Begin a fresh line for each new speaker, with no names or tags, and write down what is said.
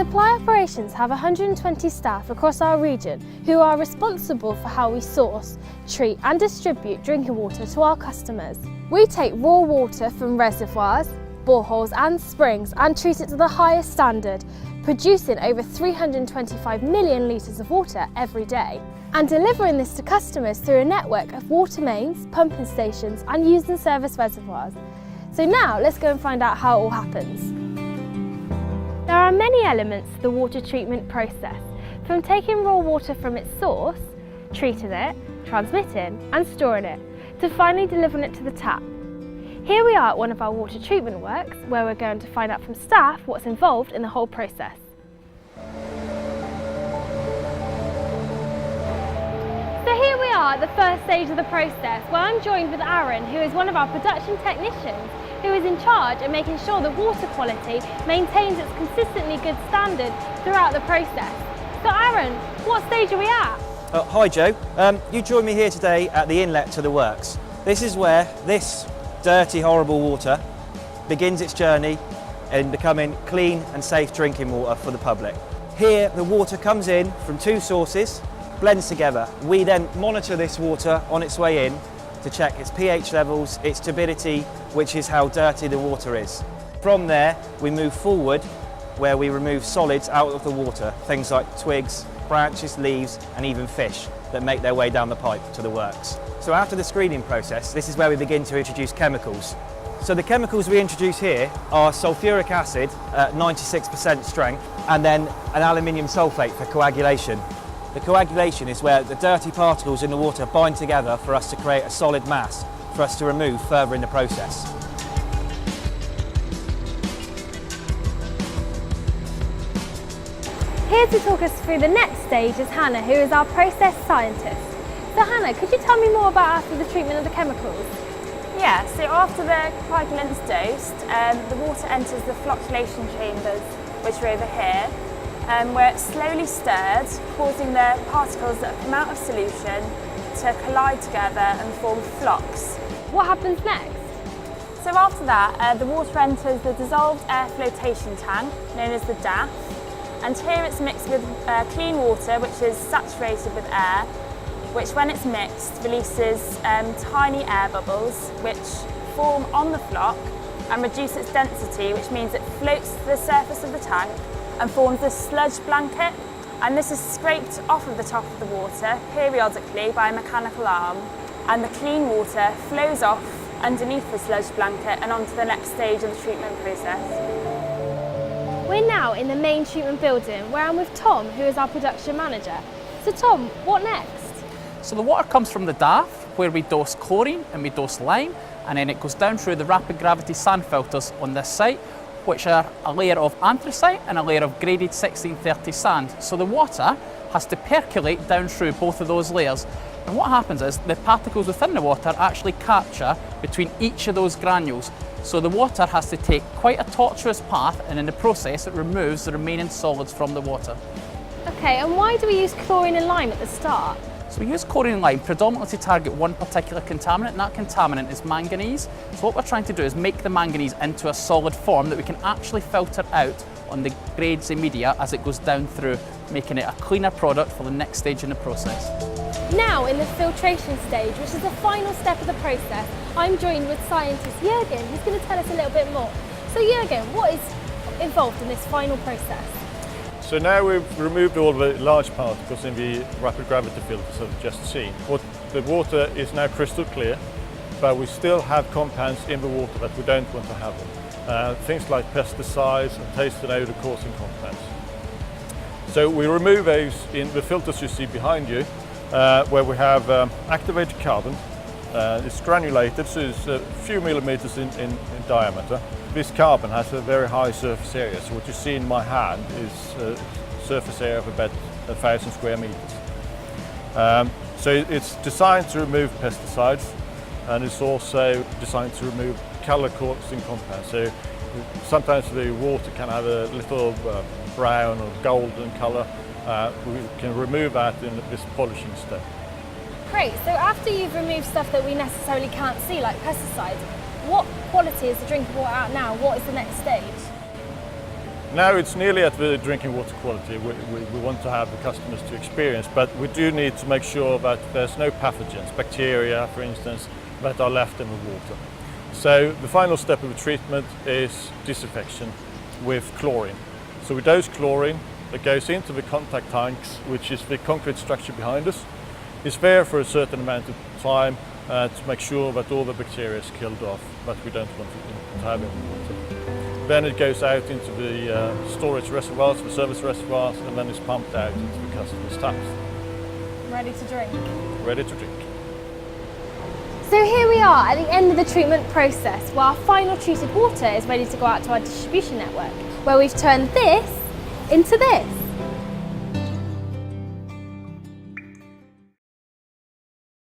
Supply operations have 120 staff across our region who are responsible for how we source, treat and distribute drinking water to our customers. We take raw water from reservoirs, boreholes and springs and treat it to the highest standard, producing over 325 million litres of water every day, and delivering this to customers through a network of water mains, pumping stations and used and service reservoirs. So now let's go and find out how it all happens. There are many elements to the water treatment process, from taking raw water from its source, treating it, transmitting and storing it, to finally delivering it to the tap. Here we are at one of our water treatment works, where we're going to find out from staff what's involved in the whole process. So here we are at the first stage of the process, where I'm joined with Aaron, who is one of our production technicians, who is in charge of making sure the water quality maintains its consistently good standard throughout the process. So Aaron, what stage are we at?
Hi Joe, you joined me here today at the inlet to the works. This is where this dirty, horrible water begins its journey in becoming clean and safe drinking water for the public. Here the water comes in from two sources, blends together. We then monitor this water on its way in to check its pH levels, its turbidity, which is how dirty the water is. From there, we move forward where we remove solids out of the water, things like twigs, branches, leaves, and even fish that make their way down the pipe to the works. So after the screening process, this is where we begin to introduce chemicals. So the chemicals we introduce here are sulfuric acid at 96% strength, and then an aluminium sulfate for coagulation. The coagulation is where the dirty particles in the water bind together for us to create a solid mass for us to remove further in the process.
Here to talk us through the next stage is Hannah, who is our process scientist. So Hannah, could you tell me more about after the treatment of the chemicals?
Yeah, so after the coagulant's dosed, the water enters the flocculation chambers, which are over here, where it's slowly stirred, causing the particles that have come out of solution to collide together and form flocks.
What happens next?
So after that, the water enters the dissolved air flotation tank, known as the DAF, and here it's mixed with clean water, which is saturated with air, which when it's mixed releases tiny air bubbles, which form on the flock and reduce its density, which means it floats to the surface of the tank and forms a sludge blanket, and this is scraped off of the top of the water periodically by a mechanical arm, and the clean water flows off underneath the sludge blanket and onto the next stage of the treatment process.
We're now in the main treatment building, where I'm with Tom, who is our production manager. So Tom, what next?
So the water comes from the DAF, where we dose chlorine and we dose lime, and then it goes down through the rapid gravity sand filters on this site, which are a layer of anthracite and a layer of graded 1630 sand. So the water has to percolate down through both of those layers. And what happens is the particles within the water actually capture between each of those granules. So the water has to take quite a tortuous path, and in the process it removes the remaining solids from the water.
Okay, and why do we use chlorine and lime at the start?
So we use chlorine and lime predominantly to target one particular contaminant, and that contaminant is manganese. So what we're trying to do is make the manganese into a solid form that we can actually filter out on the grades of media as it goes down through, making it a cleaner product for the next stage in the process.
Now in the filtration stage, which is the final step of the process, I'm joined with scientist Jürgen, who's going to tell us a little bit more. So Jürgen, what is involved in this final process?
So now we've removed all the large particles in the rapid gravity filters I've just seen. The water is now crystal clear, but we still have compounds in the water that we don't want to have them. Things like pesticides and taste and odour causing compounds. So we remove those in the filters you see behind you, where we have activated carbon. It's granulated, so it's a few millimeters in diameter. This carbon has a very high surface area, so what you see in my hand is a surface area of about 1,000 square meters. So it's designed to remove pesticides, and it's also designed to remove colour-causing compounds. So sometimes the water can have a little brown or golden colour. We can remove that in this polishing step.
Great, so after you've removed stuff that we necessarily can't see, like pesticides, what quality is the drinking water at now? What is the next stage?
Now it's nearly at the drinking water quality we want to have the customers to experience, but we do need to make sure that there's no pathogens, bacteria for instance, that are left in the water. So the final step of the treatment is disinfection with chlorine. So we dose chlorine that goes into the contact tanks, which is the concrete structure behind us. It's there for a certain amount of time to make sure that all the bacteria is killed off that we don't want to have in the water. Then it goes out into the storage reservoirs, the service reservoirs, and then it's pumped out into the customer's taps.
Ready to drink.
Ready to drink.
So here we are at the end of the treatment process, where our final treated water is ready to go out to our distribution network, where we've turned this into this.